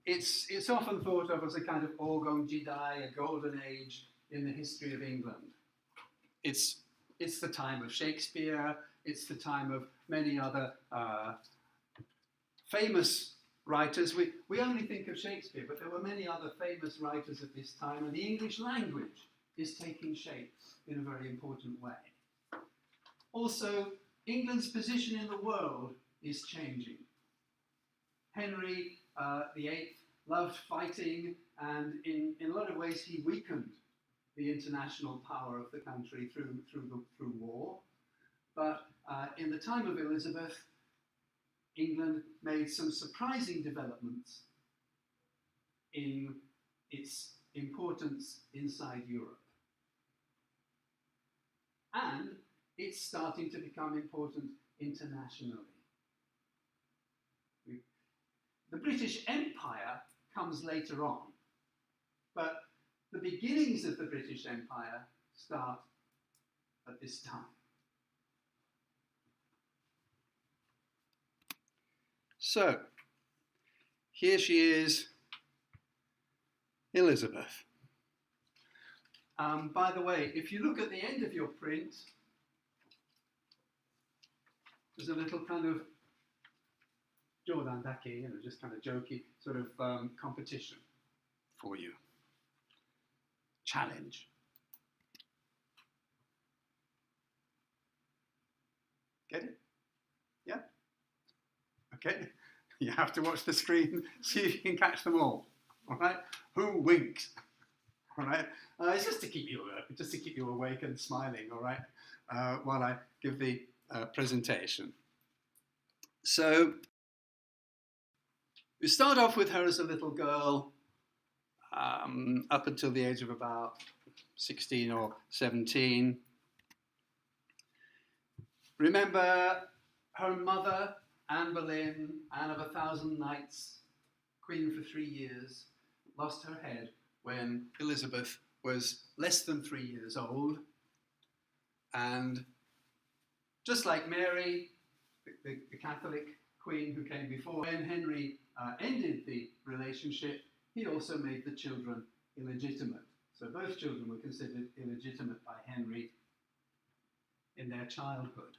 it's often thought of as a kind of Orgon Jidai, a golden age in the history of England. It's the time of Shakespeare, it's the time of many other famous writers. We only think of Shakespeare, but there were many other famous writers at this time, and the English language is taking shape in a very important way. Also, England's position in the world is changing. Henry VIII loved fighting, and in a lot of ways he weakened the international power of the country through war. But in the time of Elizabeth, England made some surprising developments in its importance inside Europe. And it's starting to become important internationally. The British Empire comes later on, but the beginnings of the British Empire start at this time. So, here she is, Elizabeth. By the way, if you look at the end of your print, there's a little kind of Jordan Daki, just kind of jokey sort of competition for you. Challenge. Get it? Yeah? Okay. You have to watch the screen, see if you can catch them all. All right? Who winks? All right? It's just to keep you awake and smiling. All right? While I give the presentation. So we start off with her as a little girl, up until the age of about 16 or 17. Remember her mother, Anne Boleyn, Anne of 1,000 Nights, queen for 3 years, lost her head when Elizabeth was less than 3 years old. And just like Mary, the Catholic queen who came before, when Henry ended the relationship, he also made the children illegitimate. So both children were considered illegitimate by Henry in their childhood.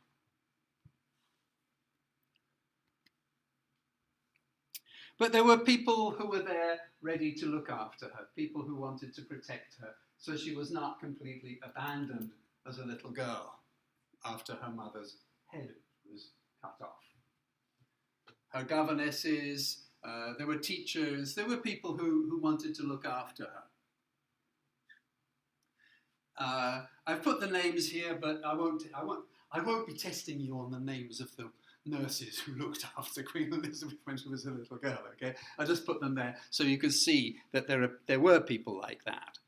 But there were people who were there ready to look after her, people who wanted to protect her, so she was not completely abandoned as a little girl after her mother's head was cut off. Her governesses, there were teachers, there were people who wanted to look after her. I've put the names here, but I won't be testing you on the names of the nurses who looked after Queen Elizabeth when she was a little girl, okay? I just put them there so you can see that there were people like that.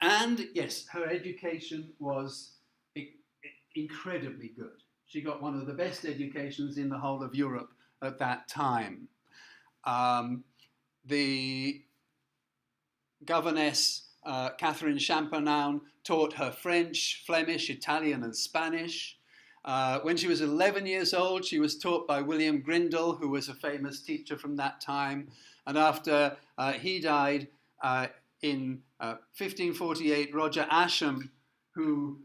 And yes, her education was incredibly good. She got one of the best educations in the whole of Europe at that time. The governess, Catherine Champernowne, taught her French, Flemish, Italian and Spanish. When she was 11 years old, she was taught by William Grindal, who was a famous teacher from that time. And after he died in 1548, Roger Ascham, whose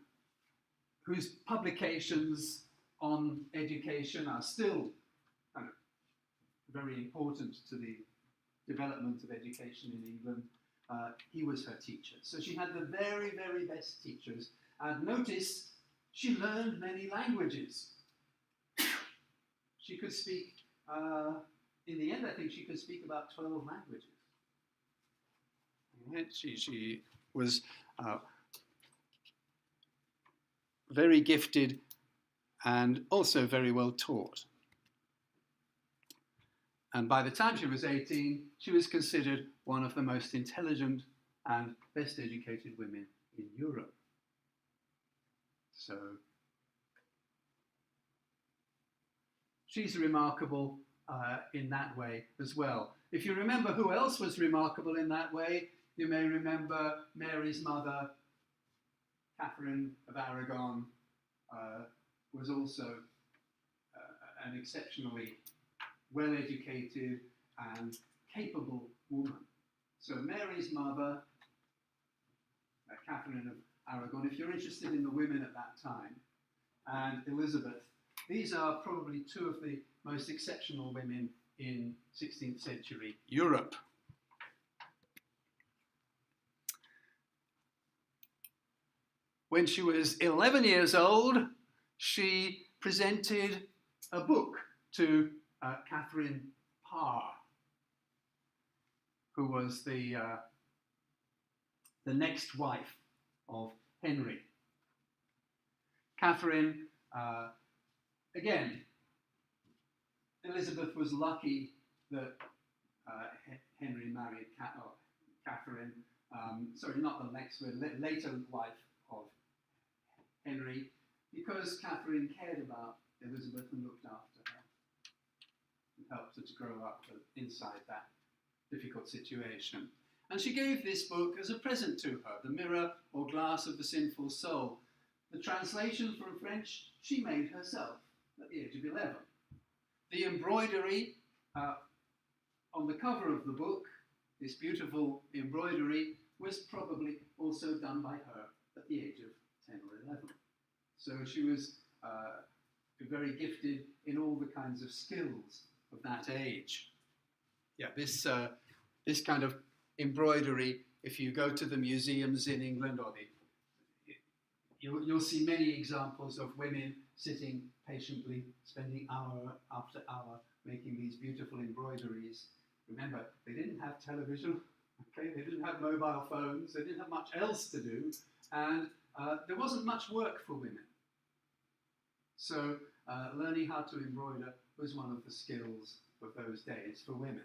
publications on education are still very important to the development of education in England, he was her teacher. So she had the very, very best teachers. And notice, she learned many languages. She could speak, in the end, I think she could speak about 12 languages. Right? She was very gifted and also very well taught. And by the time she was 18, she was considered one of the most intelligent and best educated women in Europe. So she's remarkable in that way as well. If you remember who else was remarkable in that way, you may remember Mary's mother, Catherine of Aragon, was also an exceptionally well-educated and capable woman. So Mary's mother, Catherine of Aragon, if you're interested in the women at that time, and Elizabeth, these are probably two of the most exceptional women in 16th century Europe. When she was 11 years old, she presented a book to Catherine Parr, who was the next wife of Henry. Catherine, again, Elizabeth was lucky that Henry married Catherine, sorry, not the next, later wife of Henry, because Catherine cared about Elizabeth and looked after her and helped her to grow up inside that difficult situation. And she gave this book as a present to her, The Mirror or Glass of the Sinful Soul. The translation from French she made herself at the age of 11. The embroidery on the cover of the book, this beautiful embroidery, was probably also done by her at the age of 10 or 11. So she was very gifted in all the kinds of skills of that age. Yeah, this kind of embroidery, if you go to the museums in England, or you'll see many examples of women sitting patiently, spending hour after hour making these beautiful embroideries. Remember, they didn't have television, okay? They didn't have mobile phones, they didn't have much else to do, and there wasn't much work for women. So learning how to embroider was one of the skills of those days for women.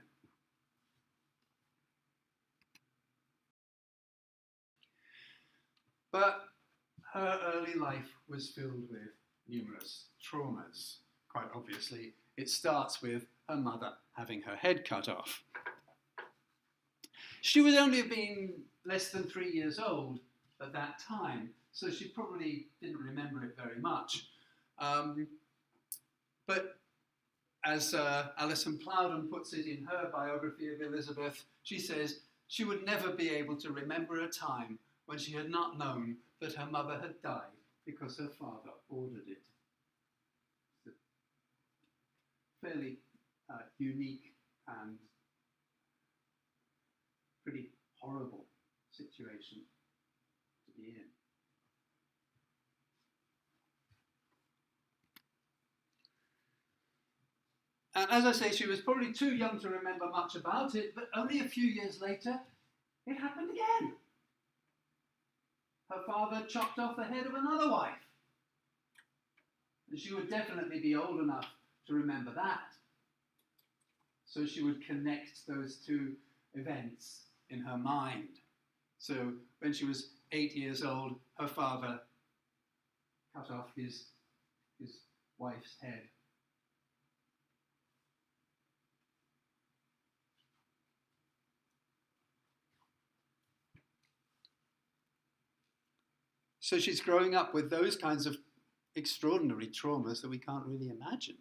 But her early life was filled with numerous traumas. Quite obviously, it starts with her mother having her head cut off. She would only have been less than 3 years old at that time, so she probably didn't remember it very much. But as Alison Plowden puts it in her biography of Elizabeth, she says she would never be able to remember a time when she had not known that her mother had died because her father ordered it. It's a fairly unique and pretty horrible situation to be in. And as I say, she was probably too young to remember much about it, but only a few years later, it happened again. Her father chopped off the head of another wife. And she would definitely be old enough to remember that. So she would connect those two events in her mind. So when she was 8 years old, her father cut off his wife's head. So she's growing up with those kinds of extraordinary traumas that we can't really imagine.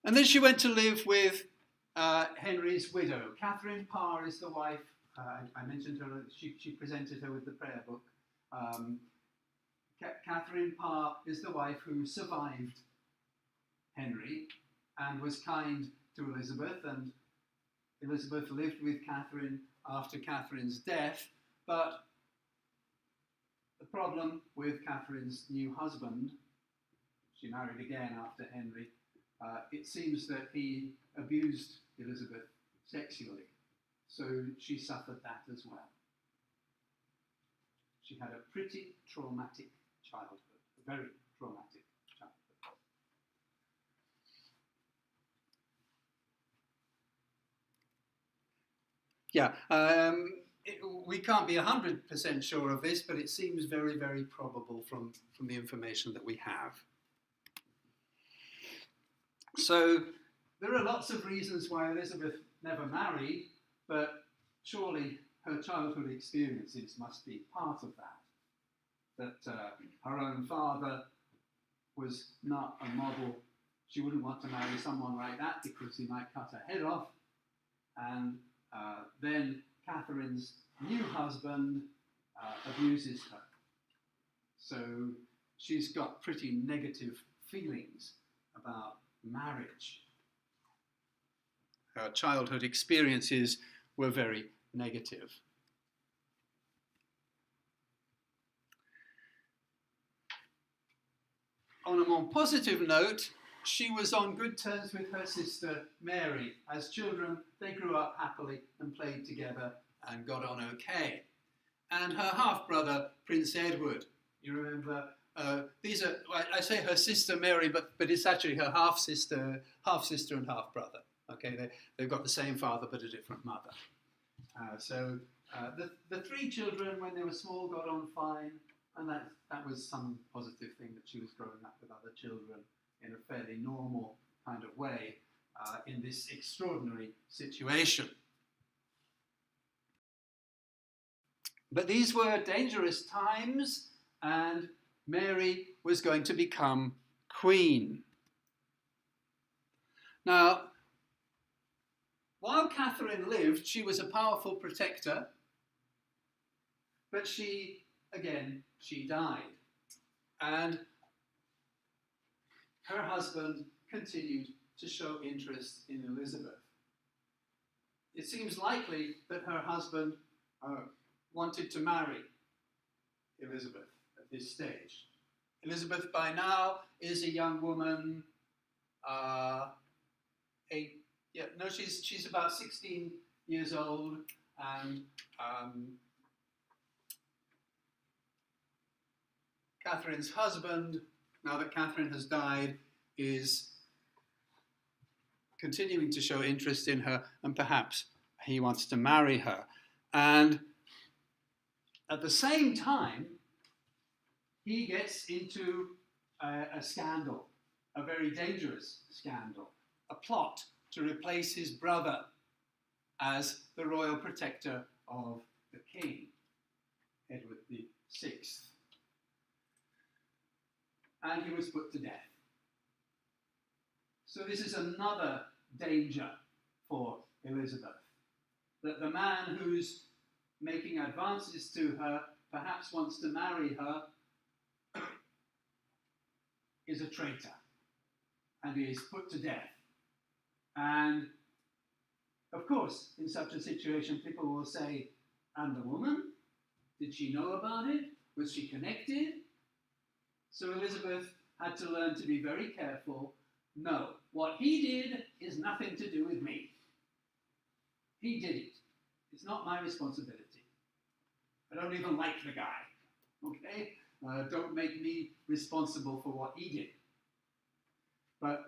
And then she went to live with Henry's widow. Catherine Parr is the wife. I mentioned her, she presented her with the prayer book. Catherine Parr is the wife who survived Henry and was kind to Elizabeth, and Elizabeth lived with Catherine after Catherine's death, but the problem with Catherine's new husband, she married again after Henry, it seems that he abused Elizabeth sexually. So she suffered that as well. She had a pretty traumatic childhood, a very traumatic childhood. Yeah, we can't be 100% sure of this, but it seems very, very probable from the information that we have. So there are lots of reasons why Elizabeth never married, but surely her childhood experiences must be part of that. That her own father was not a model she wouldn't want to marry someone like that because he might cut her head off. And then Catherine's new husband abuses her. So she's got pretty negative feelings about marriage. Her childhood experiences were very negative. On a more positive note, she was on good terms with her sister Mary. As children, they grew up happily and played together and got on okay. And her half-brother, Prince Edward, you remember, these are, I say her sister Mary, but it's actually her half-sister and half-brother. Okay, they've got the same father but a different mother. So the three children, when they were small, got on fine, and that was some positive thing, that she was growing up with other children in a fairly normal kind of way in this extraordinary situation. But these were dangerous times, and Mary was going to become queen. Now, while Catherine lived, she was a powerful protector, but she died. And her husband continued to show interest in Elizabeth. It seems likely that her husband wanted to marry Elizabeth at this stage. Elizabeth by now is a young woman, she's about 16 years old, and Catherine's husband, now that Catherine has died, is continuing to show interest in her, and perhaps he wants to marry her. And at the same time, he gets into a scandal, a very dangerous scandal, a plot to replace his brother as the royal protector of the king, Edward VI. And he was put to death. So this is another danger for Elizabeth, that the man who's making advances to her, perhaps wants to marry her, is a traitor, and he is put to death. And of course, in such a situation, people will say, and the woman? Did she know about it? Was she connected? So Elizabeth had to learn to be very careful. No, what he did is nothing to do with me. He did it. It's not my responsibility. I don't even like the guy, okay? Don't make me responsible for what he did. But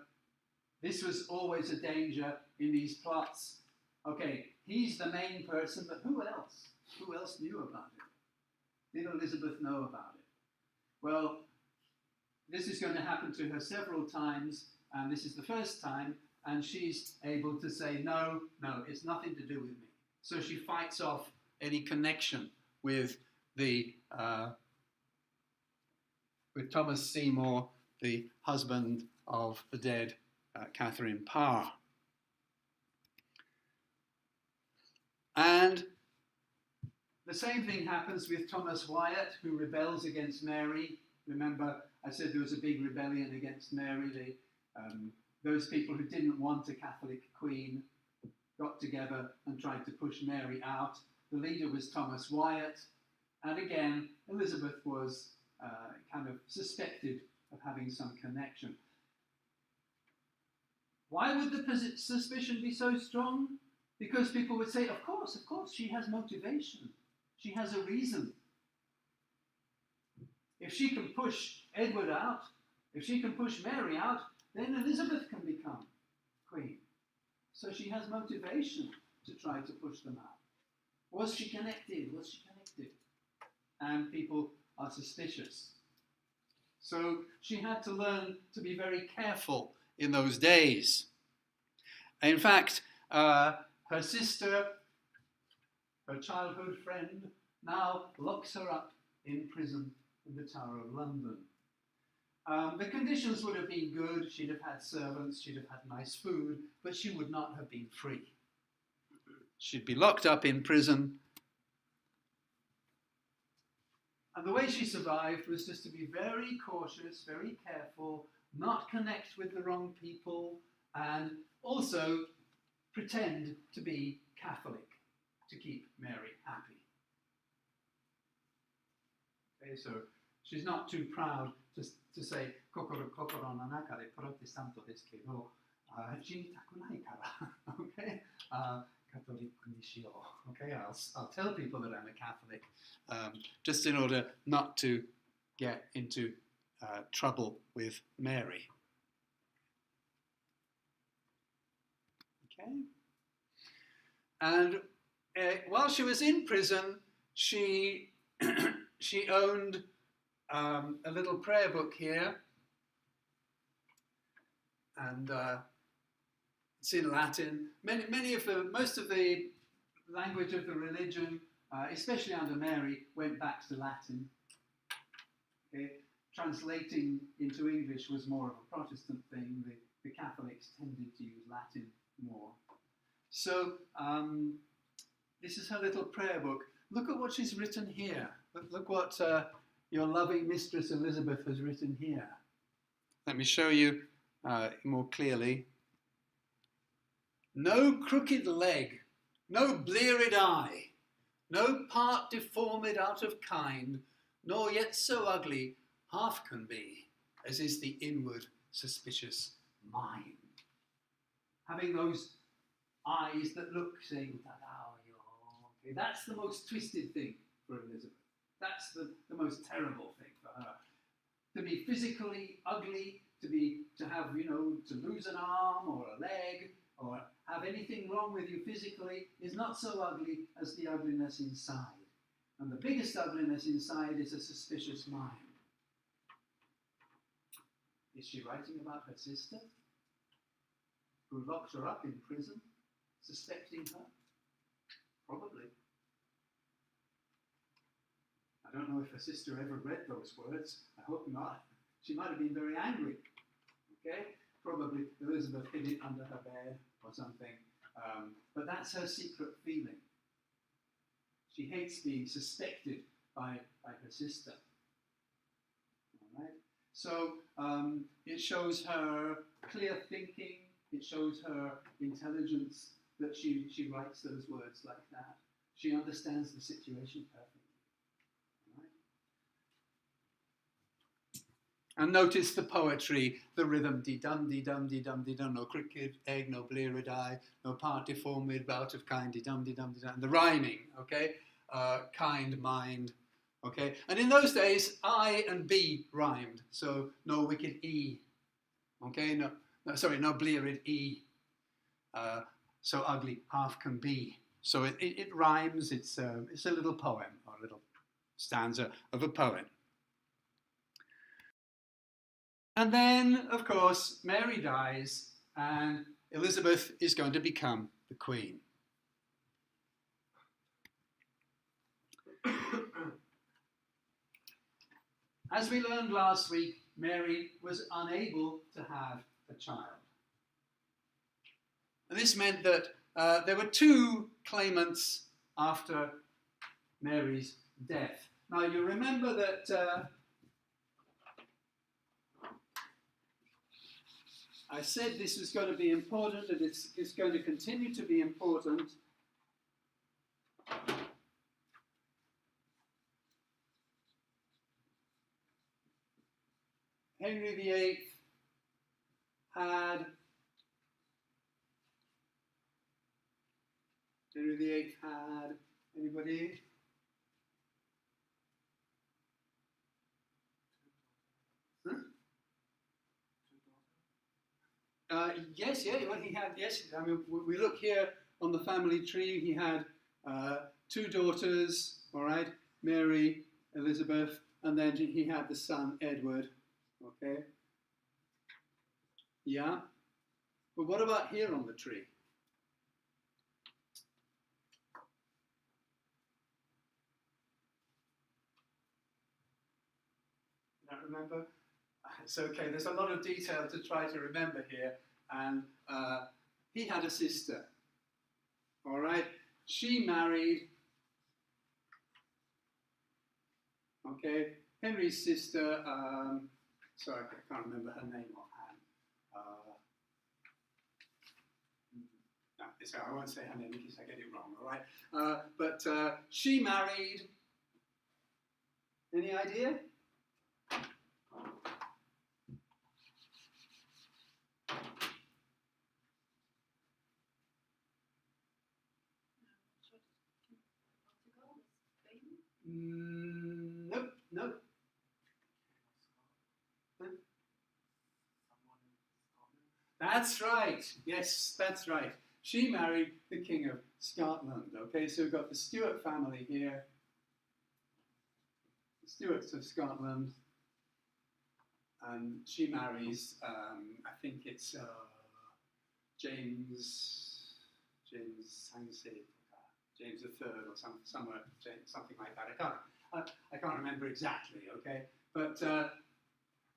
this was always a danger in these plots. Okay, he's the main person, but who else? Who else knew about it? Did Elizabeth know about it? Well, this is going to happen to her several times, and this is the first time, and she's able to say, no, it's nothing to do with me. So she fights off any connection with with Thomas Seymour, the husband of the dead Catherine Parr. And the same thing happens with Thomas Wyatt, who rebels against Mary. Remember, I said there was a big rebellion against Mary. Those people who didn't want a Catholic queen got together and tried to push Mary out. The leader was Thomas Wyatt, and again, Elizabeth was kind of suspected of having some connection. Why would the suspicion be so strong? Because people would say, of course, she has motivation. She has a reason. If she can push Edward out, if she can push Mary out, then Elizabeth can become queen. So she has motivation to try to push them out. Was she connected? And people are suspicious. So she had to learn to be very careful in those days. In fact, her sister, her childhood friend, now locks her up in prison in the Tower of London. The conditions would have been good. She'd have had servants, she'd have had nice food, but she would not have been free. She'd be locked up in prison. And the way she survived was just to be very cautious, very careful, not connect with the wrong people, and also pretend to be Catholic to keep Mary happy. Okay, so she's not too proud to say, kokoro no naka de protestanto desu kedo, jinitaku nai kara. Okay? Catholic nishio. Okay, I'll tell people that I'm a Catholic, just in order not to get into trouble with Mary. Okay, and while she was in prison, she she owned a little prayer book here, and it's in Latin. Most of the language of the religion, especially under Mary, went back to Latin. Okay? Translating into English was more of a Protestant thing. The Catholics tended to use Latin more. So this is her little prayer book. Look at what she's written here. Look what your loving Mistress Elizabeth has written here. Let me show you more clearly. No crooked leg, no bleared eye, no part deformed out of kind, nor yet so ugly half can be, as is the inward suspicious mind. Having those eyes that look, saying, okay, that's the most twisted thing for Elizabeth. That's the most terrible thing for her. To be physically ugly, to have, to lose an arm or a leg, or have anything wrong with you physically is not so ugly as the ugliness inside. And the biggest ugliness inside is a suspicious mind. Is she writing about her sister, who locked her up in prison, suspecting her? Probably. I don't know if her sister ever read those words. I hope not. She might have been very angry. Okay? Probably Elizabeth hid it under her bed or something. But that's her secret feeling. She hates being suspected by her sister. All right? So it shows her clear thinking. It shows her intelligence that she writes those words like that. She understands the situation perfectly. And notice the poetry, the rhythm, dee-dum, dee-dum, dee-dum, dee-dum, no crooked egg, no bleared eye, no part deformed, out of kind, dee-dum, dee-dum, dee-dum. The rhyming, okay? Kind, mind, okay? And in those days, I and B rhymed, so no wicked E, okay? No bleared E. So ugly, half can be. So it rhymes, it's a little poem, or a little stanza of a poem. And then, of course, Mary dies, and Elizabeth is going to become the queen. As we learned last week, Mary was unable to have a child. And this meant that there were two claimants after Mary's death. Now, you remember that I said this was going to be important, and it's going to continue to be important. Henry VIII had anybody? Yes, well, he had, yes, I mean, we look here on the family tree, he had two daughters, all right, Mary, Elizabeth, and then he had the son, Edward, okay? Yeah? But what about here on the tree? I don't remember. It's okay, there's a lot of detail to try to remember here. And he had a sister, all right? She married, okay, Henry's sister, sorry, I can't remember her name offhand. No, sorry, I won't say her name in case I get it wrong, all right? But she married, any idea? Nope, nope. That's right. Yes, that's right. She married the King of Scotland. Okay, so we've got the Stuart family here. The Stuarts of Scotland. And she marries, I think it's James III or somewhere, something like that. I can't remember exactly, okay? But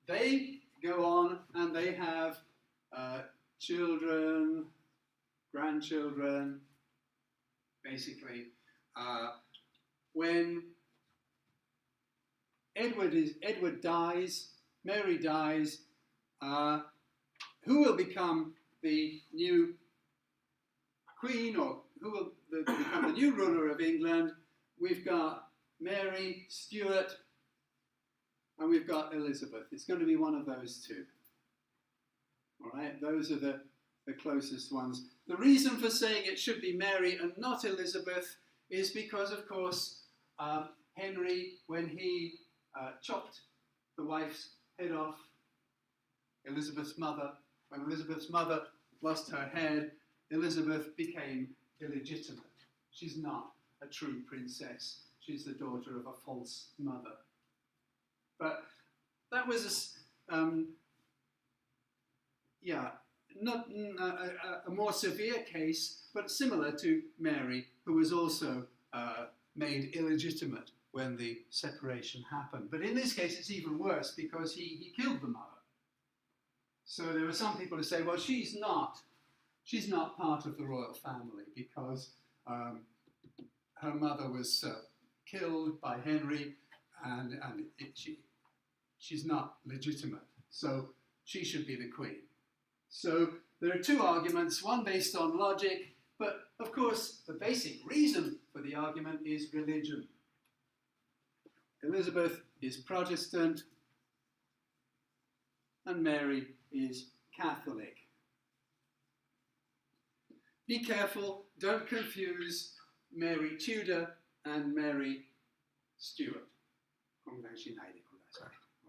they go on and they have children, grandchildren, basically. When Edward dies, Mary dies, who will become the new queen, or who will become the new ruler of England? We've got Mary, Stuart, and we've got Elizabeth. It's going to be one of those two. All right, those are the closest ones. The reason for saying it should be Mary and not Elizabeth is because, of course, Henry, when he chopped the wife's head off, Elizabeth's mother, when Elizabeth's mother lost her head, Elizabeth became illegitimate. She's not a true princess. She's the daughter of a false mother. But that was, not a more severe case, but similar to Mary, who was also made illegitimate when the separation happened. But in this case, it's even worse because he killed the mother. So there were some people who say, well, she's not part of the royal family because her mother was killed by Henry, and she's not legitimate. So she should be the queen. So there are two arguments, one based on logic, but of course the basic reason for the argument is religion. Elizabeth is Protestant and Mary is Catholic. Be careful, don't confuse Mary Tudor and Mary Stuart.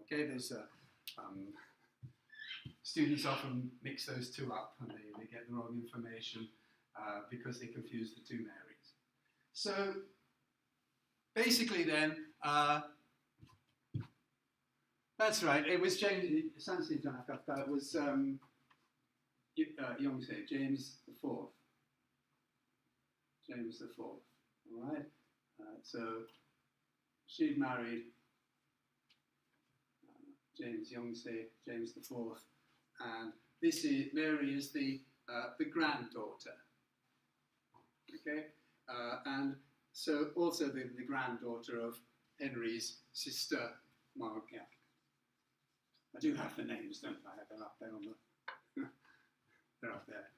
Okay, there's students often mix those two up and they get the wrong information because they confuse the two Marys. So basically then, that's right, it was James, it was James IV. James IV, all right? So she'd married James IV, and Mary is the granddaughter, okay? And so also the granddaughter of Henry's sister, Margaret. I do have the names, don't I? They're up there on the, they're up there.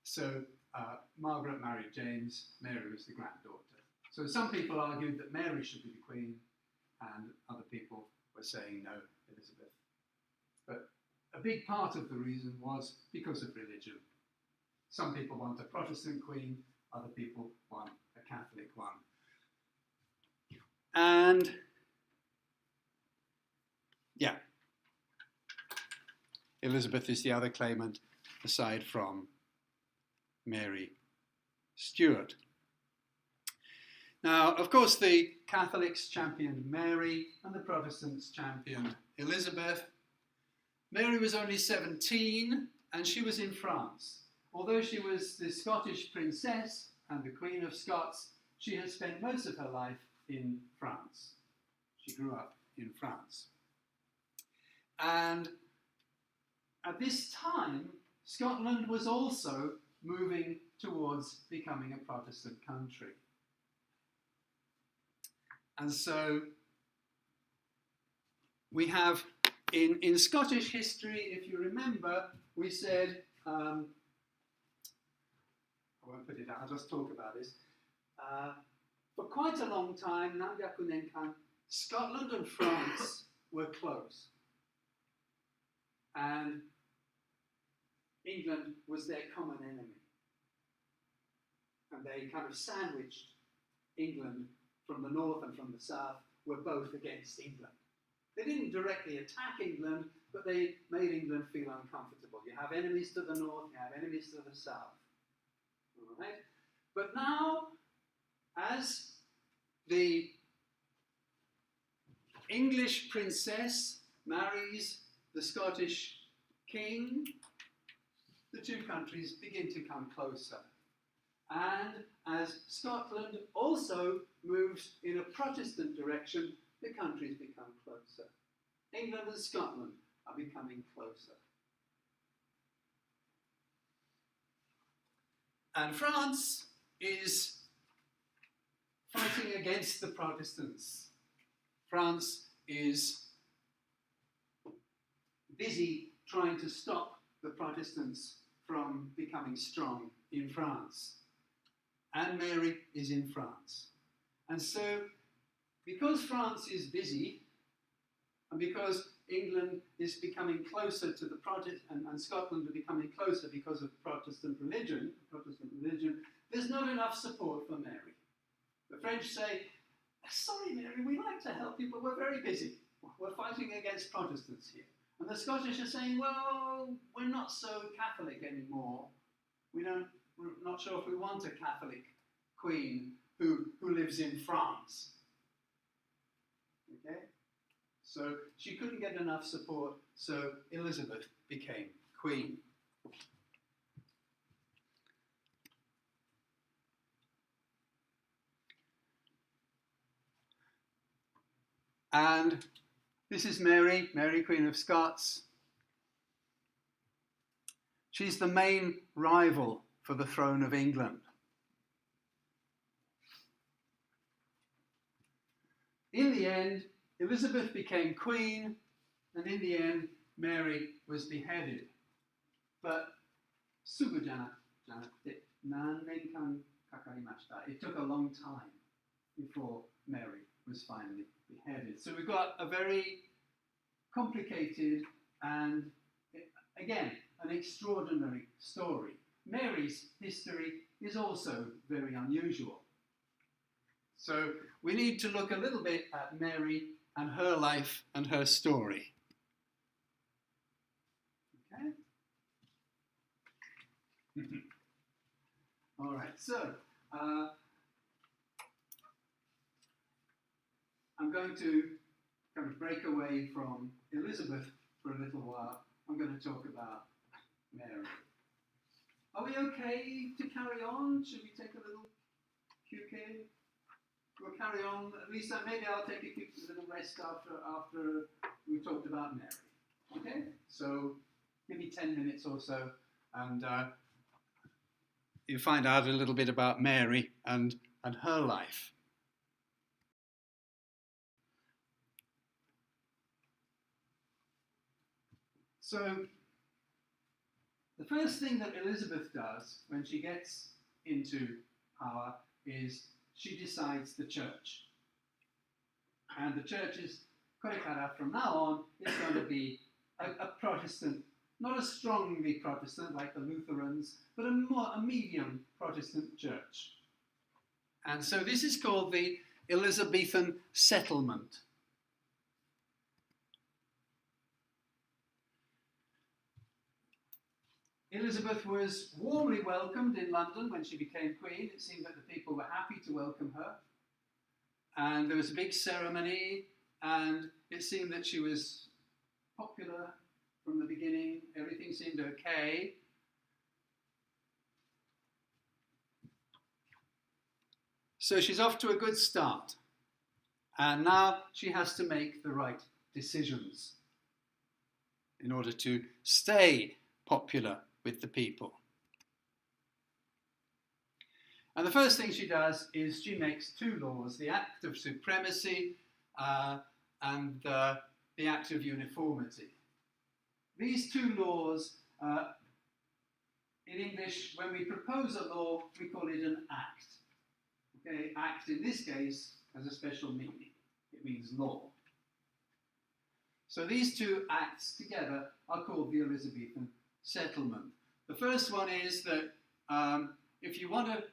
So Margaret married James, Mary was the granddaughter. So some people argued that Mary should be the queen, and other people were saying no, Elizabeth. But a big part of the reason was because of religion. Some people want a Protestant queen, other people want a Catholic one. And yeah, Elizabeth is the other claimant aside from Mary Stuart. Now, of course, the Catholics championed Mary and the Protestants championed Elizabeth. Mary was only 17 and she was in France. Although she was the Scottish princess and the Queen of Scots, she had spent most of her life in France. She grew up in France. And at this time, Scotland was also moving towards becoming a Protestant country. And so we have, in Scottish history, if you remember, we said, I won't put it out, I'll just talk about this. For quite a long time, Scotland and France were close. And England was their common enemy. And they kind of sandwiched England from the north and from the south, were both against England. They didn't directly attack England, but they made England feel uncomfortable. You have enemies to the north, you have enemies to the south. All right? But now, as the English princess marries the Scottish king, the two countries begin to come closer. And as Scotland also moves in a Protestant direction, the countries become closer. England and Scotland are becoming closer. And France is fighting against the Protestants. France is busy trying to stop the Protestants from becoming strong in France. And Mary is in France. And so, because France is busy, and because England is becoming closer to the Protestant, and Scotland are becoming closer because of Protestant religion, there's not enough support for Mary. The French say, sorry Mary, we like to help you, but we're very busy. We're fighting against Protestants here. And the Scottish are saying, well, we're not so Catholic anymore. We're not sure if we want a Catholic queen who lives in France. Okay? So she couldn't get enough support, so Elizabeth became queen. And this is Mary, Queen of Scots. She's the main rival for the throne of England. In the end, Elizabeth became queen, and in the end, Mary was beheaded. But it took a long time before Mary was finally beheaded. So we've got a very complicated and, again, an extraordinary story. Mary's history is also very unusual. So we need to look a little bit at Mary and her life and her story. Okay? All right, so I'm going to kind of break away from Elizabeth for a little while. I'm going to talk about Mary. Are we okay to carry on? Should we take a little QK? We'll carry on. At least maybe I'll take a quick little rest after we've talked about Mary. Okay? So give me 10 minutes or so, and you find out a little bit about Mary and her life. So the first thing that Elizabeth does when she gets into power is she decides the church. And the church is, from now on, is going to be a Protestant, not a strongly Protestant like the Lutherans, but a medium Protestant church. And so this is called the Elizabethan settlement. Elizabeth was warmly welcomed in London when she became queen. It seemed that the people were happy to welcome her. And there was a big ceremony, and it seemed that she was popular from the beginning. Everything seemed okay. So she's off to a good start. And now she has to make the right decisions in order to stay popular with the people. And the first thing she does is she makes two laws, the Act of Supremacy and the Act of Uniformity. These two laws, in English, when we propose a law, we call it an act. Okay, act in this case has a special meaning. It means law. So these two acts together are called the Elizabethan settlement. The first one is that if you want to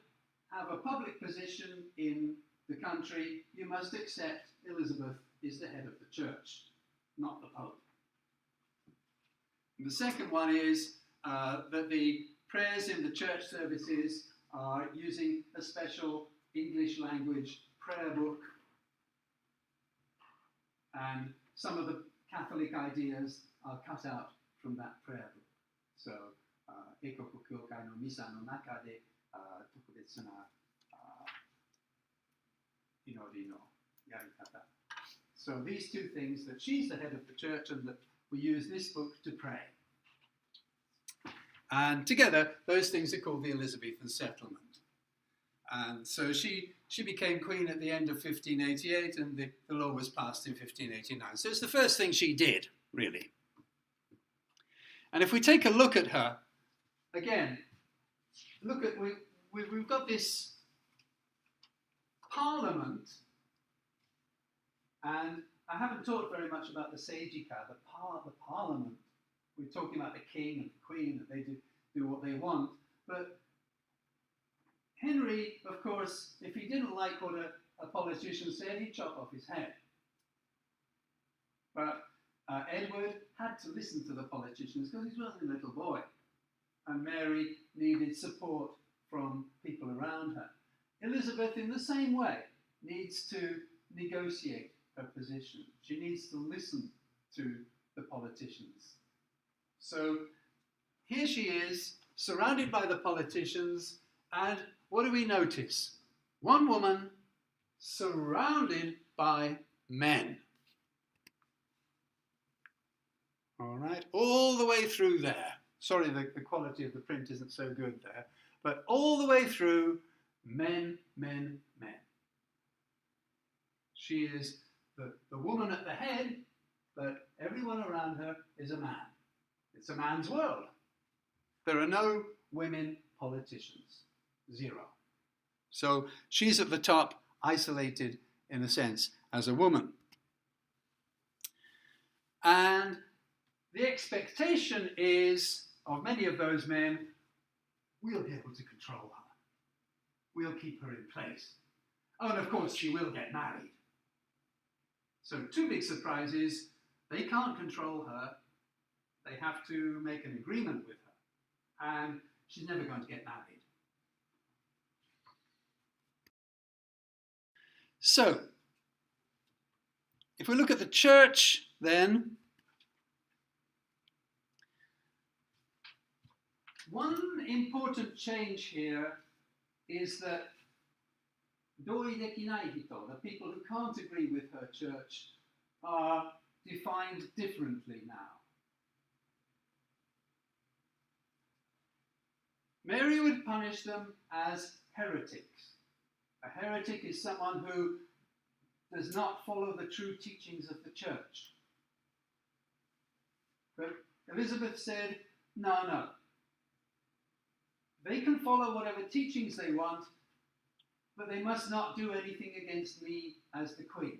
have a public position in the country, you must accept Elizabeth is the head of the church, not the Pope. And the second one is that the prayers in the church services are using a special English language prayer book, and some of the Catholic ideas are cut out from that prayer book. So, Eikoku Kyokai no Misa no naka de tokubetsu na inori no yarikata. So these two things, that she's the head of the church and that we use this book to pray. And together, those things are called the Elizabethan settlement. And so she became queen at the end of 1588, and the law was passed in 1589. So it's the first thing she did, really. And if we take a look at her, again, look at, we've got this parliament, and I haven't talked very much about the Seijika, the parliament. We're talking about the king and the queen, and they do what they want. But Henry, of course, if he didn't like what a politician said, he'd chop off his head. But Edward had to listen to the politicians because he was a little boy. And Mary needed support from people around her. Elizabeth, in the same way, needs to negotiate her position. She needs to listen to the politicians. So here she is, surrounded by the politicians, and what do we notice? One woman surrounded by men. All right, all the way through there. Sorry, the quality of the print isn't so good there, but all the way through, men, men, men. She is the woman at the head, but everyone around her is a man. It's a man's world. There are no women politicians. Zero. So she's at the top, isolated in a sense, as a woman. And the expectation is, of many of those men, we'll be able to control her. We'll keep her in place. Oh, and of course, she will get married. So two big surprises. They can't control her. They have to make an agreement with her. And she's never going to get married. So, if we look at the church, then, one important change here is that doi dekinai hito, the people who can't agree with her church, are defined differently now. Mary would punish them as heretics. A heretic is someone who does not follow the true teachings of the church. But Elizabeth said, no. They can follow whatever teachings they want, but they must not do anything against me as the queen.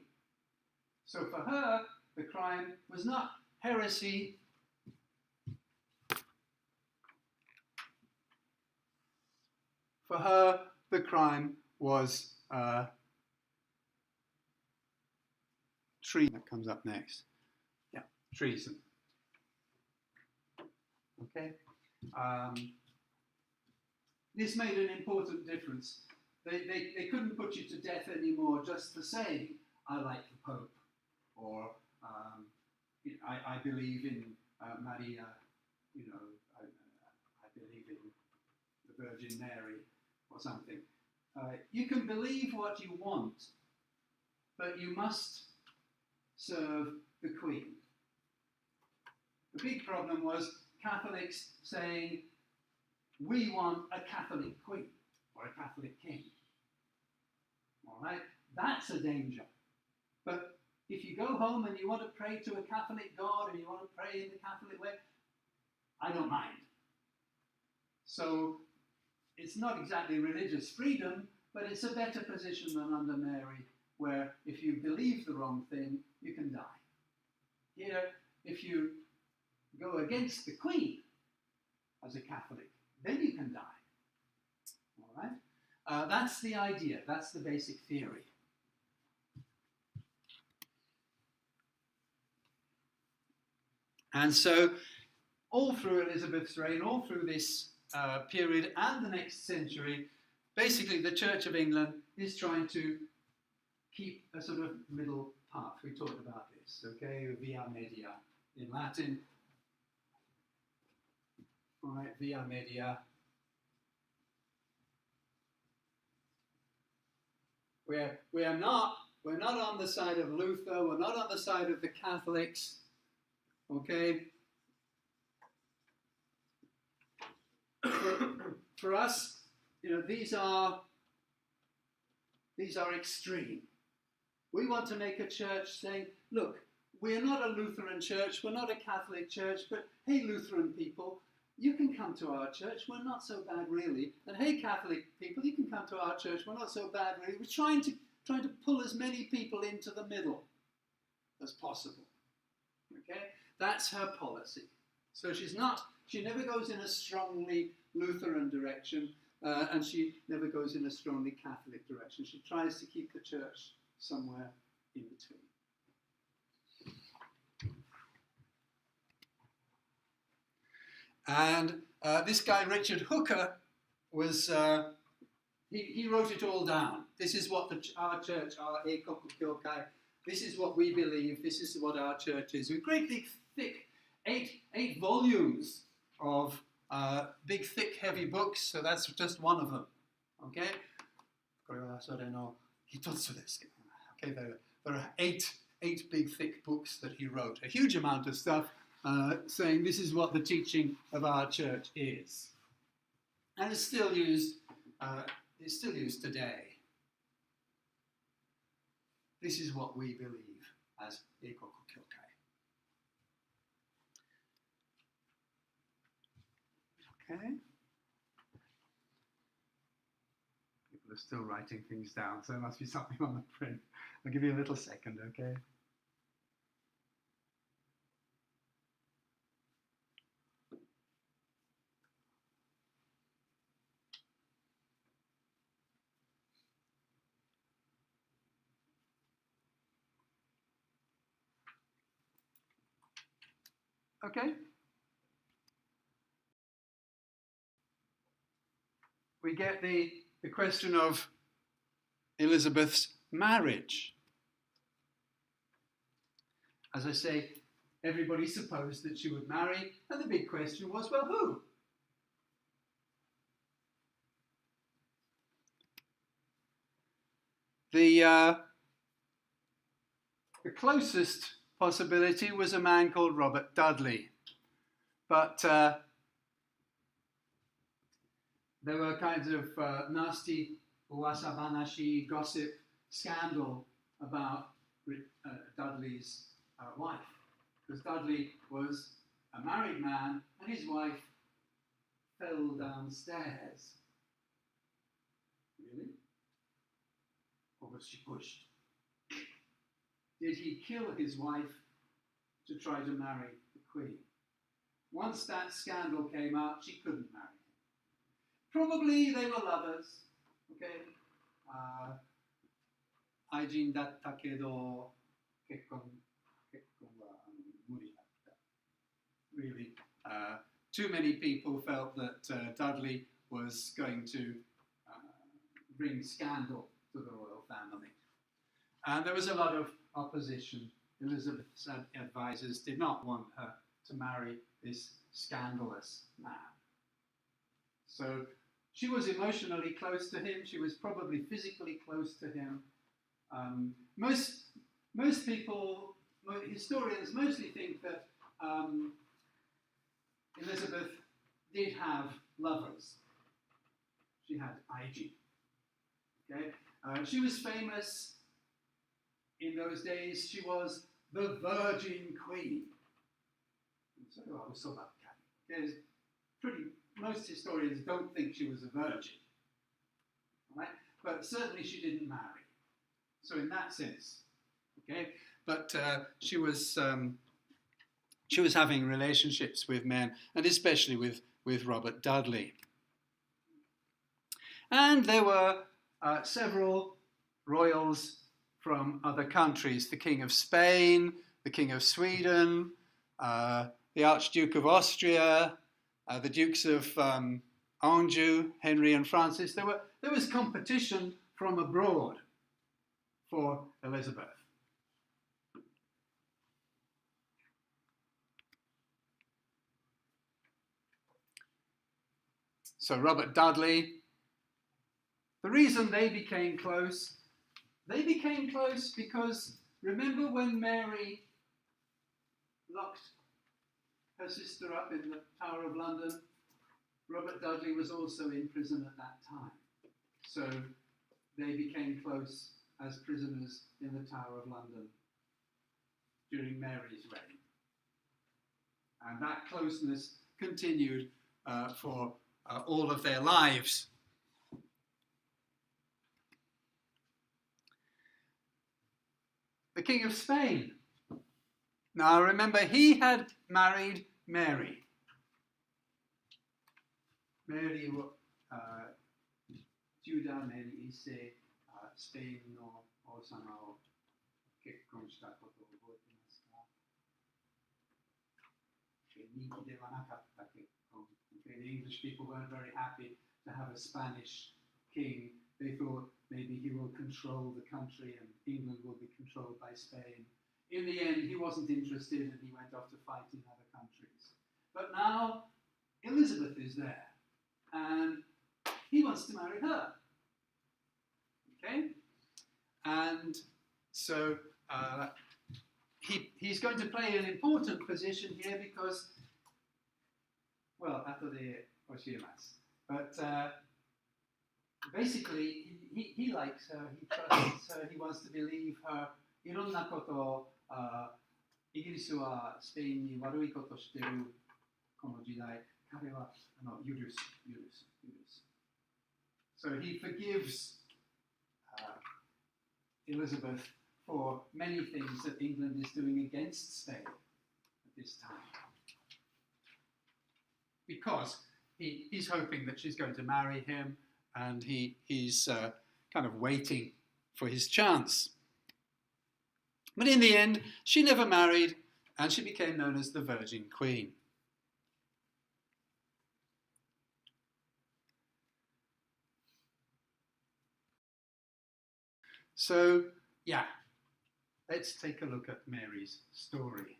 So for her, the crime was not heresy, for her, the crime was treason. That comes up next. Yeah, treason. Okay. This made an important difference. They couldn't put you to death anymore just for saying, I like the Pope, or I believe in Maria, I believe in the Virgin Mary, or something. You can believe what you want, but you must serve the Queen. The big problem was Catholics saying, we want a Catholic Queen or a Catholic King. All right, that's a danger. But if you go home and you want to pray to a Catholic God and you want to pray in the Catholic way, I don't mind. So it's not exactly religious freedom, but it's a better position than under Mary, where if you believe the wrong thing, you can die. Here, if you go against the Queen as a Catholic, then you can die. All right? That's the idea. That's the basic theory. And so, all through Elizabeth's reign, all through this period and the next century, basically the Church of England is trying to keep a sort of middle path. We talked about this, okay? Via media in Latin. All right, via media. We're not on the side of Luther, we're not on the side of the Catholics, okay? For us, you know, these are extreme. We want to make a church saying, look, we're not a Lutheran church, we're not a Catholic church, but hey, Lutheran people, you can come to our church, we're not so bad really. And hey, Catholic people, you can come to our church, we're not so bad really. We're trying to pull as many people into the middle as possible. Okay? That's her policy. So she never goes in a strongly Lutheran direction, and she never goes in a strongly Catholic direction. She tries to keep the church somewhere in between. And this guy, Richard Hooker, was, he wrote it all down. This is what our church, our Eikokokyokai, this is what we believe, this is what our church is. With great big, thick, eight volumes of big, thick, heavy books, so that's just one of them. Okay? Okay, there are eight big, thick books that he wrote. A huge amount of stuff saying this is what the teaching of our church is. And it's still used today. This is what we believe as Eikokokyokai. Okay? People are still writing things down, so there must be something on the print. I'll give you a little second, okay? Okay? We get the question of Elizabeth's marriage. As I say, everybody supposed that she would marry, and the big question was, well, who? The closest possibility was a man called Robert Dudley. But there were kinds of nasty uwasabanashi, gossip, scandal about Dudley's wife. Because Dudley was a married man and his wife fell downstairs. Really? Or was she pushed? Did he kill his wife to try to marry the Queen? Once that scandal came out, she couldn't marry him. Probably they were lovers, okay? Aijin datta kedo kekkon wa muri datta. Really, too many people felt that Dudley was going to bring scandal to the royal family. And there was a lot of opposition. Elizabeth's advisors did not want her to marry this scandalous man. So she was emotionally close to him. She was probably physically close to him. Most people, historians mostly think that Elizabeth did have lovers. She had IG. Okay? She was famous in those days. She was the Virgin Queen. So, okay, most historians don't think she was a virgin, right? But certainly she didn't marry. So in that sense, okay. But she was having relationships with men, and especially with Robert Dudley. And there were several royals from other countries: the King of Spain, the King of Sweden, the Archduke of Austria, the Dukes of Anjou, Henry and Francis. There was competition from abroad for Elizabeth. So Robert Dudley, the reason they became close because remember when Mary locked her sister up in the Tower of London? Robert Dudley was also in prison at that time. So they became close as prisoners in the Tower of London during Mary's reign. And that closeness continued for all of their lives. The King of Spain. Now remember, he had married Mary. Mary Judah Mary ise Spain no Osama o kekkon shita koto o oboete masu ka? Niki de wa nakatta kekkon. The English people weren't very happy to have a Spanish king. They thought maybe he will control the country and England will be controlled by Spain. In the end, he wasn't interested and he went off to fight in other countries. But now Elizabeth is there and he wants to marry her. Okay? And so he's going to play an important position here because, well, after the oshiemasu. But basically, he likes her, he trusts her, he wants to believe her. いろんなことをイギリスはスペインに悪いことをしているこの時代、彼は許す。So he forgives Elizabeth for many things that England is doing against Spain at this time. Because he's hoping that she's going to marry him and he's kind of waiting for his chance. But in the end, she never married and she became known as the Virgin Queen. So, yeah, let's take a look at Mary's story.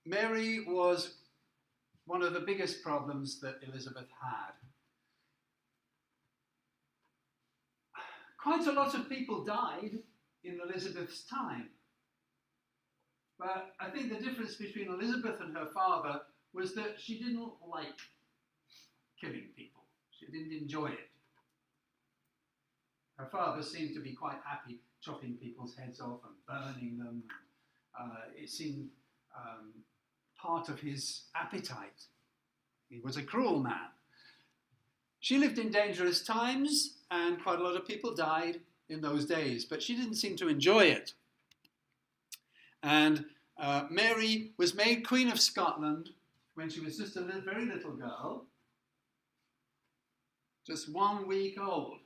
Mary was one of the biggest problems that Elizabeth had. Quite a lot of people died in Elizabeth's time. But I think the difference between Elizabeth and her father was that she didn't like killing people. She didn't enjoy it. Her father seemed to be quite happy chopping people's heads off and burning them. It seemed part of his appetite. He was a cruel man. She lived in dangerous times and quite a lot of people died in those days, but she didn't seem to enjoy it. And Mary was made Queen of Scotland when she was just a very little girl, just 1 week old.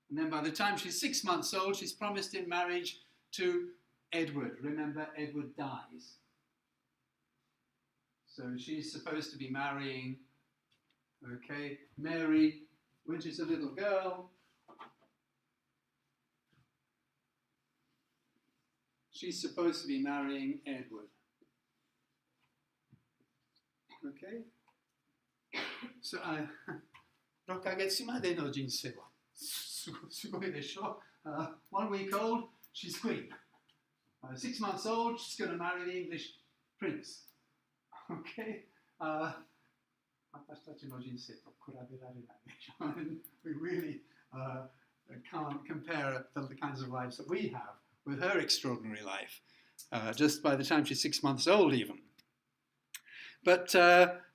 And then by the time she's 6 months old, she's promised in marriage to Edward. Remember, Edward dies. So she's supposed to be marrying, okay, Mary when she's a little girl. She's supposed to be marrying Edward. Okay? So 6ヶ月までの人生は。すごいでしょ。1 week old, she's queen. 6 months old, she's going to marry the English prince. Okay? 私たちの人生と比べられないでしょ。We really can't compare the kinds of lives that we have with her extraordinary life, just by the time she's 6 months old even. But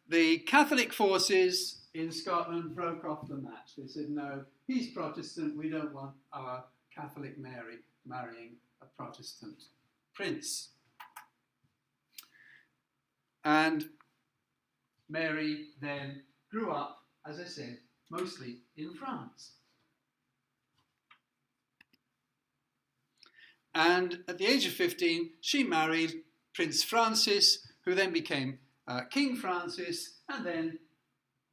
the Catholic forces in Scotland broke off the match. They said, no, he's Protestant, we don't want our Catholic Mary marrying a Protestant prince. And Mary then grew up, as I said, mostly in France. And at the age of 15, she married Prince Francis, who then became King Francis, and then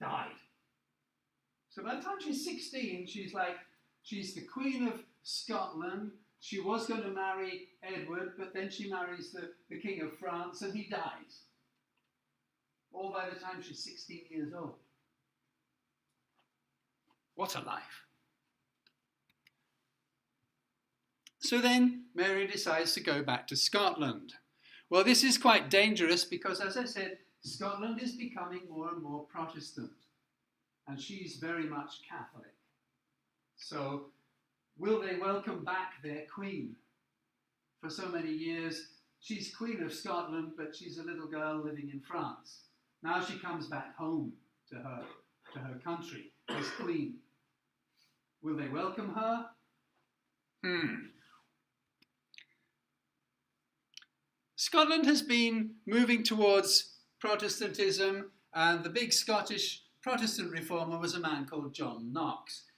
died. So by the time she's 16, she's the Queen of Scotland. She was going to marry Edward, but then she marries the King of France, and he dies. All by the time she's 16 years old. What a life. So then Mary decides to go back to Scotland. Well, this is quite dangerous because, as I said, Scotland is becoming more and more Protestant, and she's very much Catholic. So will they welcome back their queen? For so many years, she's Queen of Scotland, but she's a little girl living in France. Now she comes back home to her country as queen. Will they welcome her? Scotland has been moving towards Protestantism, and the big Scottish Protestant reformer was a man called John Knox.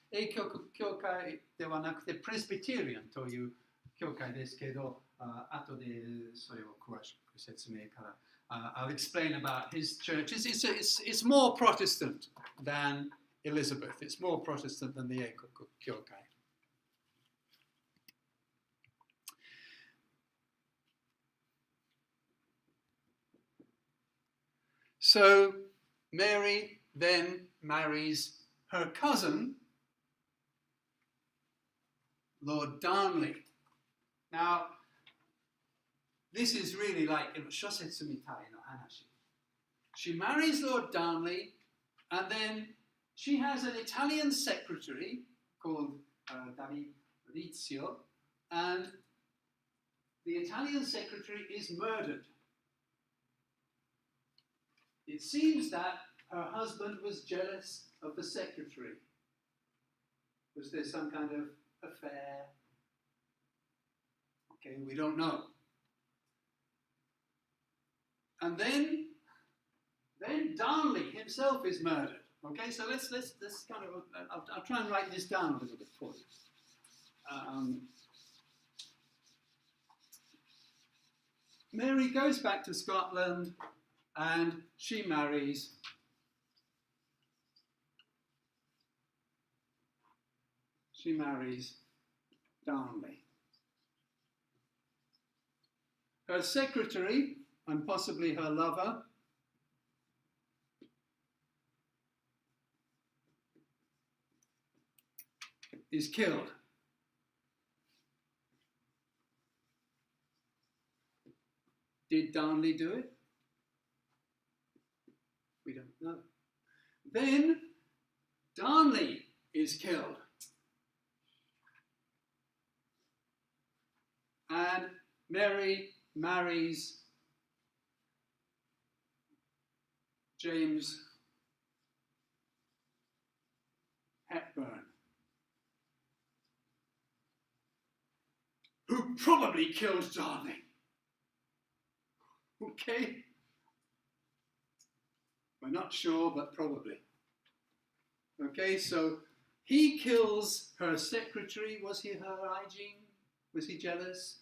教会ではなくて Presbyterian という教会ですけど、後でそれを詳しく説明から。I'll explain about his church. It's more Protestant than Elizabeth. It's more Protestant than the Kyokai. So Mary then marries her cousin, Lord Darnley. Now, this is really like shosetsu mitai no hanashi. She marries Lord Darnley, and then she has an Italian secretary called Davirizio, and the Italian secretary is murdered. It seems that her husband was jealous of the secretary. Was there some kind of affair? Okay, we don't know. And then Darnley himself is murdered. Okay, so let's kind of, I'll try and write this down a little bit for you. Mary goes back to Scotland and she marries Darnley. Her secretary, and possibly her lover, is killed. Did Darnley do it? We don't know. Then Darnley is killed. And Mary marries James Hepburn, who probably killed Darnley. Okay? We're not sure, but probably. Okay, so he kills her secretary. Was he her hygiene? Was he jealous?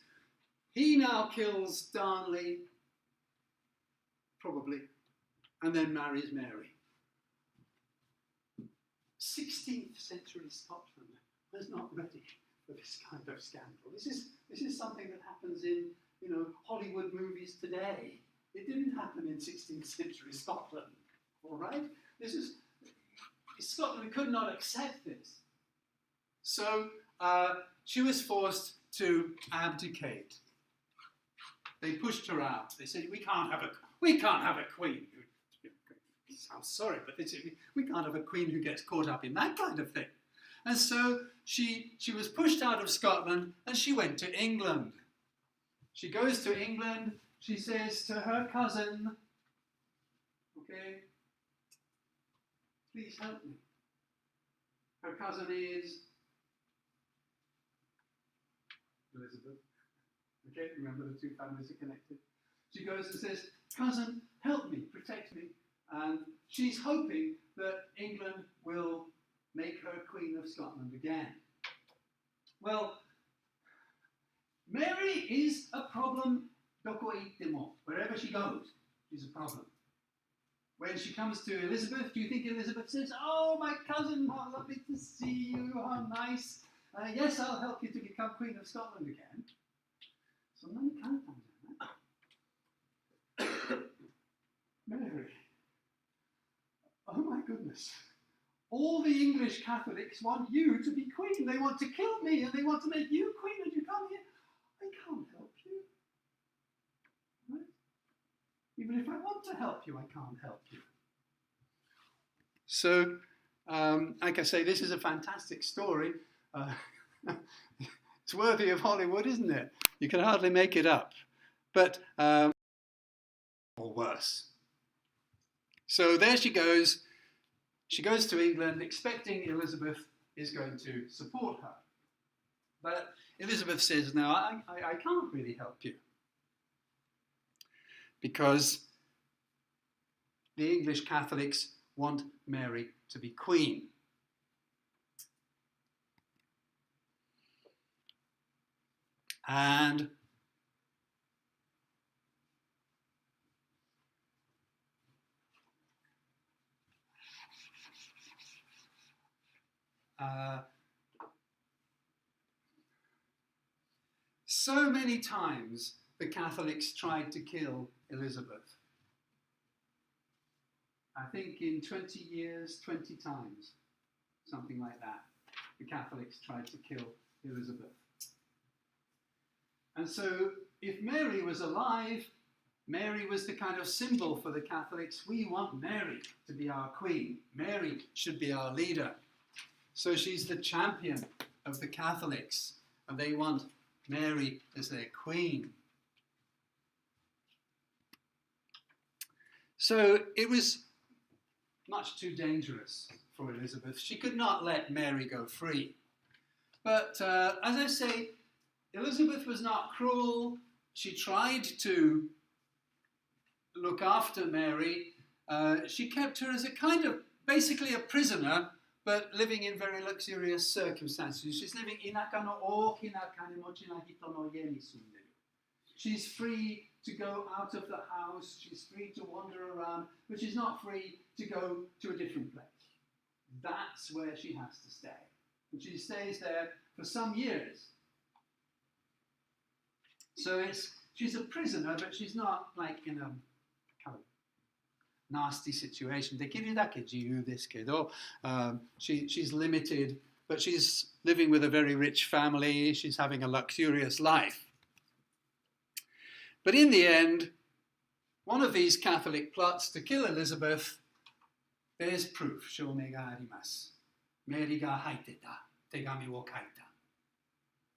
He now kills Darnley, probably, and then marries Mary. 16th century Scotland was not ready for this kind of scandal. This is something that happens in, Hollywood movies today. It didn't happen in 16th century Scotland, all right? This is Scotland could not accept this. So she was forced to abdicate. They pushed her out. They said, we can't have a queen. I'm sorry, but we can't have a queen who gets caught up in that kind of thing. And so she was pushed out of Scotland and she went to England. She goes to England. She says to her cousin, okay, please help me. Her cousin is Elizabeth. Okay, remember the two families are connected. She goes and says, cousin, help me, protect me. And she's hoping that England will make her Queen of Scotland again. Well, Mary is a problem wherever she goes. She's a problem. When she comes to Elizabeth, do you think Elizabeth says, oh, my cousin, how lovely to see you, how nice. Yes, I'll help you to become Queen of Scotland again. So Mary. Oh my goodness. All the English Catholics want you to be queen. They want to kill me and they want to make you queen and you come here. I can't help you. Right? Even if I want to help you, I can't help you. So, like I say, this is a fantastic story. It's worthy of Hollywood, isn't it? You can hardly make it up. But, or worse. So there she goes. She goes to England expecting Elizabeth is going to support her. But Elizabeth says, no, I can't really help you. Because the English Catholics want Mary to be queen. And so many times the Catholics tried to kill Elizabeth. I think in 20 years, 20 times, something like that, the Catholics tried to kill Elizabeth. And so if Mary was alive, Mary was the kind of symbol for the Catholics. We want Mary to be our queen. Mary should be our leader. So she's the champion of the Catholics, and they want Mary as their queen. So it was much too dangerous for Elizabeth. She could not let Mary go free. But as I say, Elizabeth was not cruel. She tried to look after Mary. She kept her as a kind of, basically a prisoner, but living in very luxurious circumstances. She's living inaka no okina kanemochi na hito no ie ni sunderu. She's free to go out of the house. She's free to wander around, but she's not free to go to a different place. That's where she has to stay. And she stays there for some years. So she's a prisoner, but she's not like in a kind of nasty situation. She's limited, but she's living with a very rich family. She's having a luxurious life. But in the end, one of these Catholic plots to kill Elizabeth, there's proof. Shoumei ga arimasu. Meri ga haiteta. Tegami wo kaita.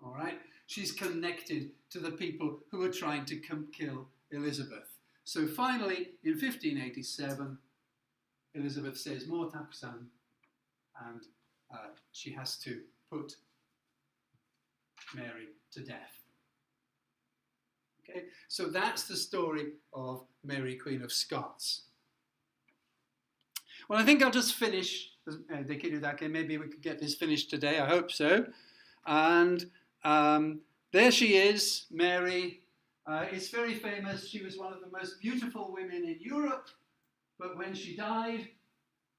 All right? She's connected to the people who are trying to kill Elizabeth. So finally, in 1587, Elizabeth says, "Mo takusan," and she has to put Mary to death. Okay, so that's the story of Mary, Queen of Scots. Well, I think I'll just finish. Maybe we could get this finished today. I hope so. And there she is, Mary. It's very famous. She was one of the most beautiful women in Europe. But when she died,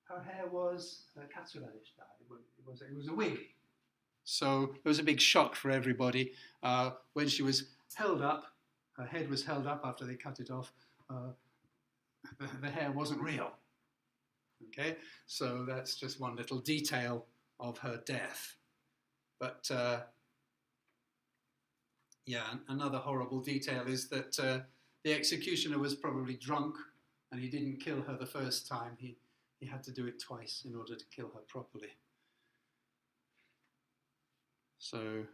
her hair was it was a wig. So it was a big shock for everybody. When she was held up, her head was held up after they cut it off. The hair wasn't real. Okay, so that's just one little detail of her death. But yeah, another horrible detail is that the executioner was probably drunk and he didn't kill her the first time. He had to do it twice in order to kill her properly. So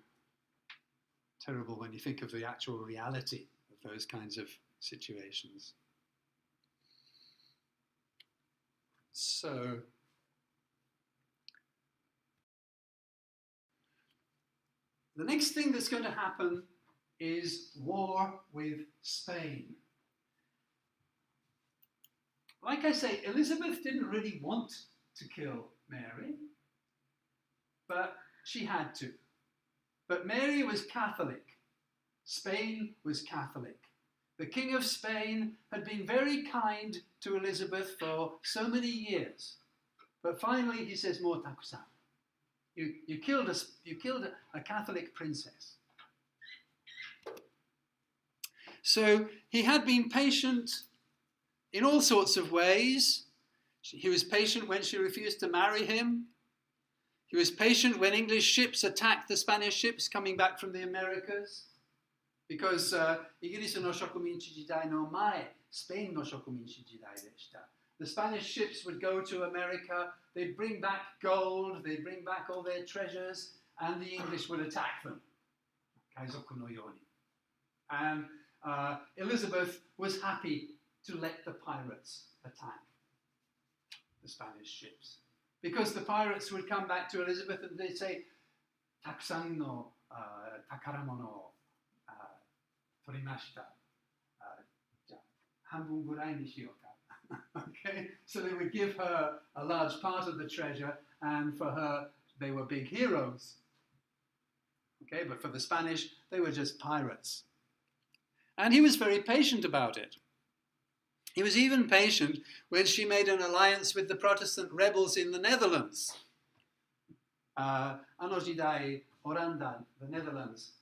terrible when you think of the actual reality of those kinds of situations. So the next thing that's going to happen is war with Spain. Like I say, Elizabeth didn't really want to kill Mary, but she had to. But Mary was Catholic. Spain was Catholic. The King of Spain had been very kind to Elizabeth for so many years. But finally he says, "Mo takusan. You killed a Catholic princess." So he had been patient in all sorts of ways. He was patient when she refused to marry him. He was patient when English ships attacked the Spanish ships coming back from the Americas. Because Igirisu no shokuminchi jidai no mae, Spain no shokuminchi jidai deshita. The Spanish ships would go to America, they'd bring back gold, they'd bring back all their treasures, and the English would attack them. Kaizoku no yoni. And Elizabeth was happy to let the pirates attack the Spanish ships. Because the pirates would come back to Elizabeth and they'd say, "Takusan no takaramono torimashita. Hanbun gurai ni shiyoka." Okay, so they would give her a large part of the treasure, and for her, they were big heroes. Okay, but for the Spanish, they were just pirates. And he was very patient about it. He was even patient when she made an alliance with the Protestant rebels in the Netherlands. Anojidai Oranda, the Netherlands,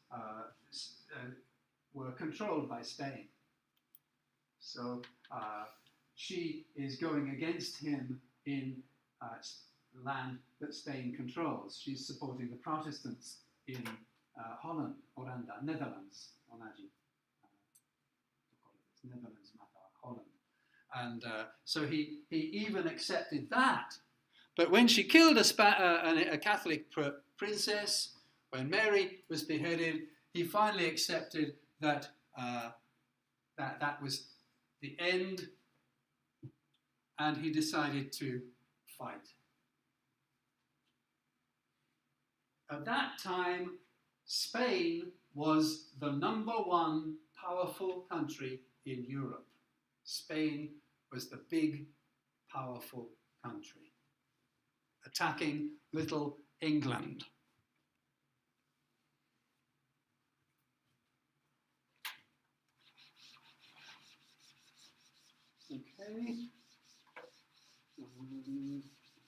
were controlled by Spain. So she is going against him in land that Spain controls. She's supporting the Protestants in Holland, Oranda, Netherlands, Onaji. Netherlands, Holland. And so he even accepted that. But when she killed a Catholic princess, when Mary was beheaded, he finally accepted that that was the end, and he decided to fight. At that time, Spain was the #1 powerful country in Europe. Spain was the big, powerful country, attacking little England. Okay. I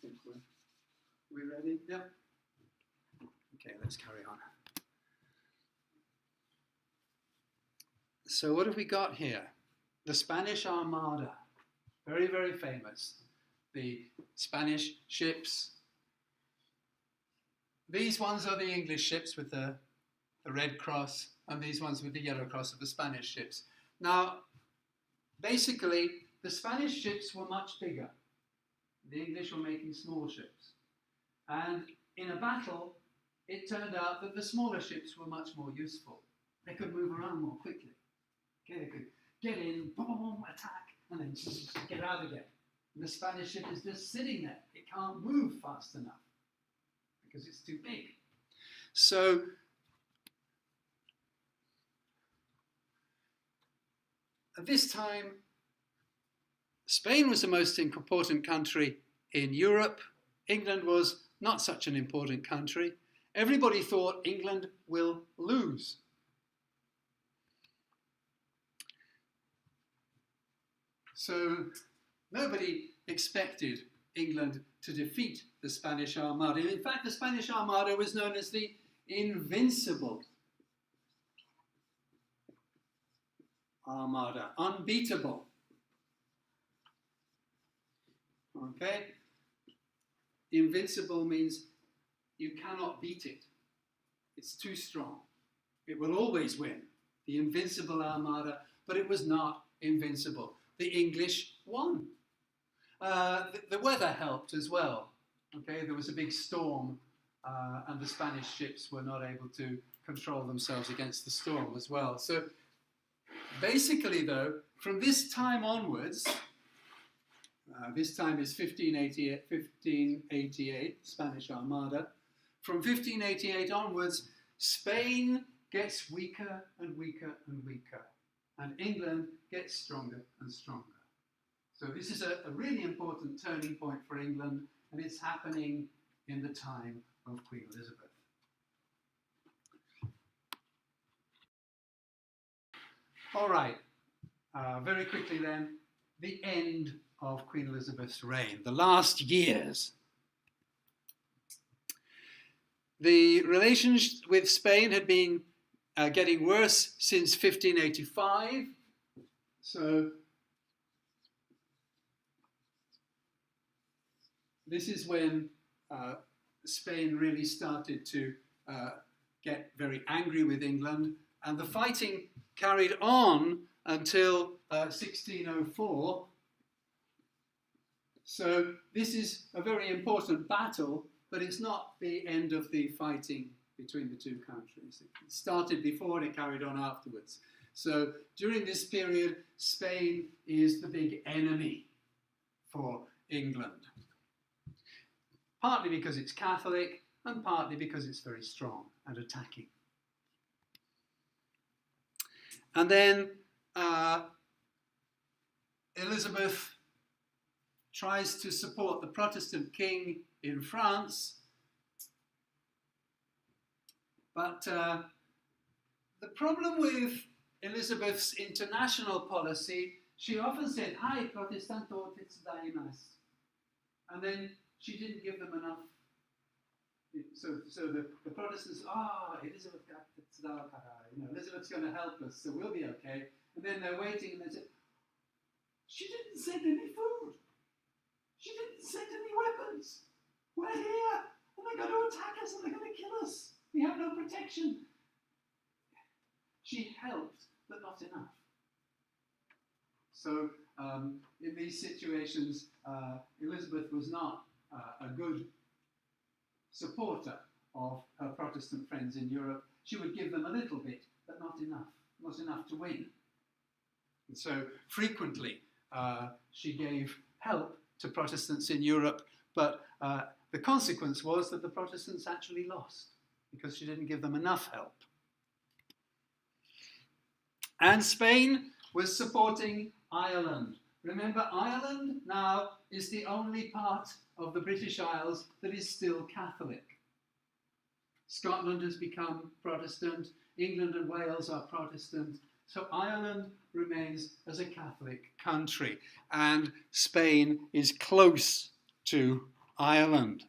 think we ready? Yeah. Okay, let's carry on. So what have we got here? The Spanish Armada, very, very famous. The Spanish ships. These ones are the English ships with the red cross, and these ones with the yellow cross are the Spanish ships. Now, basically, the Spanish ships were much bigger. The English were making small ships. And in a battle, it turned out that the smaller ships were much more useful. They could move around more quickly. Okay, they could get in, boom, attack, and then just get out again. And the Spanish ship is just sitting there. It can't move fast enough because it's too big. So at this time, Spain was the most important country in Europe. England was not such an important country. Everybody thought England will lose. So nobody expected England to defeat the Spanish Armada. In fact, the Spanish Armada was known as the Invincible Armada, unbeatable. Okay? Invincible means you cannot beat it. It's too strong. It will always win. The invincible armada, but it was not invincible. The English won. The weather helped as well. Okay, there was a big storm, and the Spanish ships were not able to control themselves against the storm as well. So basically, though, from this time onwards, this time is 1588, Spanish Armada. From 1588 onwards, Spain gets weaker and weaker and weaker, and England gets stronger and stronger. So this is a really important turning point for England, and it's happening in the time of Queen Elizabeth. All right, very quickly then, the end of Queen Elizabeth's reign, the last years. The relations with Spain had been getting worse since 1585. So this is when Spain really started to get very angry with England, and the fighting carried on until 1604. So this is a very important battle, but it's not the end of the fighting between the two countries. It started before and it carried on afterwards. So during this period, Spain is the big enemy for England. Partly because it's Catholic, and partly because it's very strong and attacking. And then Elizabeth tries to support the Protestant king in France, but the problem with Elizabeth's international policy, she often said, "Hai Protestanto tetsudaimasu," and then she didn't give them enough. So the Protestants, Elizabeth, Elizabeth's going to help us, so we'll be okay. And then they're waiting, and they say, "She didn't send any food. She didn't send any weapons. We're here, and they're going to attack us, and they're going to kill us. We have no protection." She helped, but not enough. So in these situations, Elizabeth was not a good supporter of her Protestant friends in Europe. She would give them a little bit, but not enough to win. And so frequently she gave help to Protestants in Europe, but the consequence was that the Protestants actually lost because she didn't give them enough help. And Spain was supporting Ireland. Remember, Ireland now is the only part of the British Isles that is still Catholic. Scotland has become Protestant, England and Wales are Protestant, so Ireland remains as a Catholic country, and Spain is close to Ireland.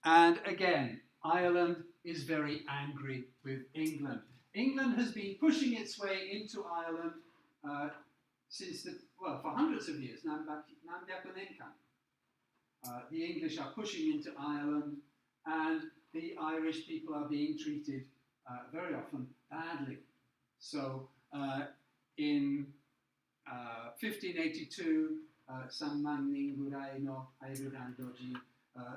And again, Ireland is very angry with England. England has been pushing its way into Ireland for hundreds of years. The English are pushing into Ireland, and the Irish people are being treated very often badly. So in 1582,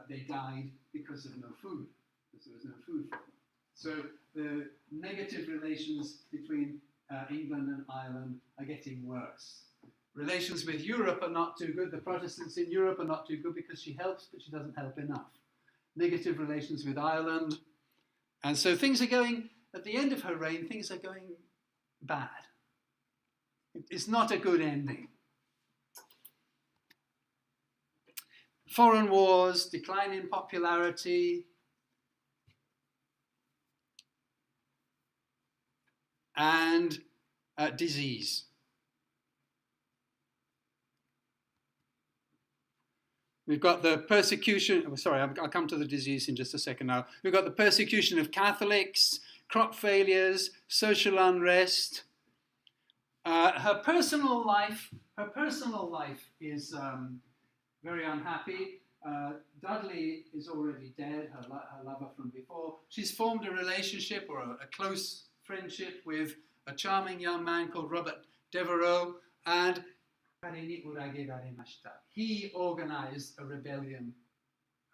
they died because of no food, because there was no food for them. So the negative relations between England and Ireland are getting worse. Relations with Europe are not too good. The Protestants in Europe are not too good because she helps, but she doesn't help enough. Negative relations with Ireland. And so things are going, at the end of her reign, things are going bad. It's not a good ending. Foreign wars, decline in popularity, and disease. We've got the persecution, I'll come to the disease in just a second now. We've got the persecution of Catholics, crop failures, social unrest, Her personal life is very unhappy. Dudley is already dead, her lover from before. She's formed a relationship or a close friendship with a charming young man called Robert Devereux, and he organized a rebellion,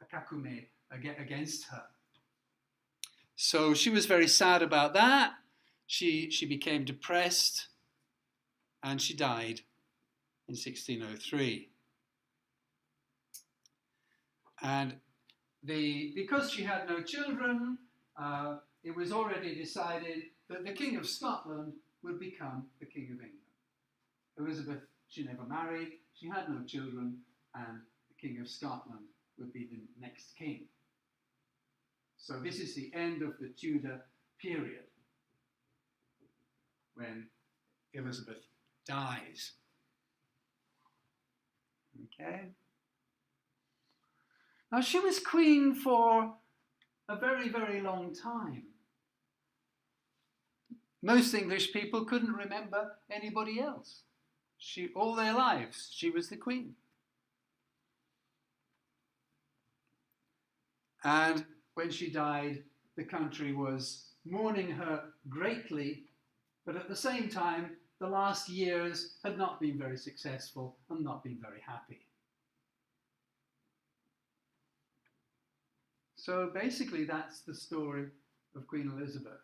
a kakume, against her. So she was very sad about that. She became depressed, and she died in 1603. And because she had no children, it was already decided that the King of Scotland would become the King of England. Elizabeth, she never married, she had no children, and the King of Scotland would be the next king. So this is the end of the Tudor period, when Elizabeth dies. Okay. Now, she was queen for a very, very long time. Most English people couldn't remember anybody else. All their lives, she was the queen. And when she died, the country was mourning her greatly, but at the same time, the last years had not been very successful and not been very happy. So basically, that's the story of Queen Elizabeth.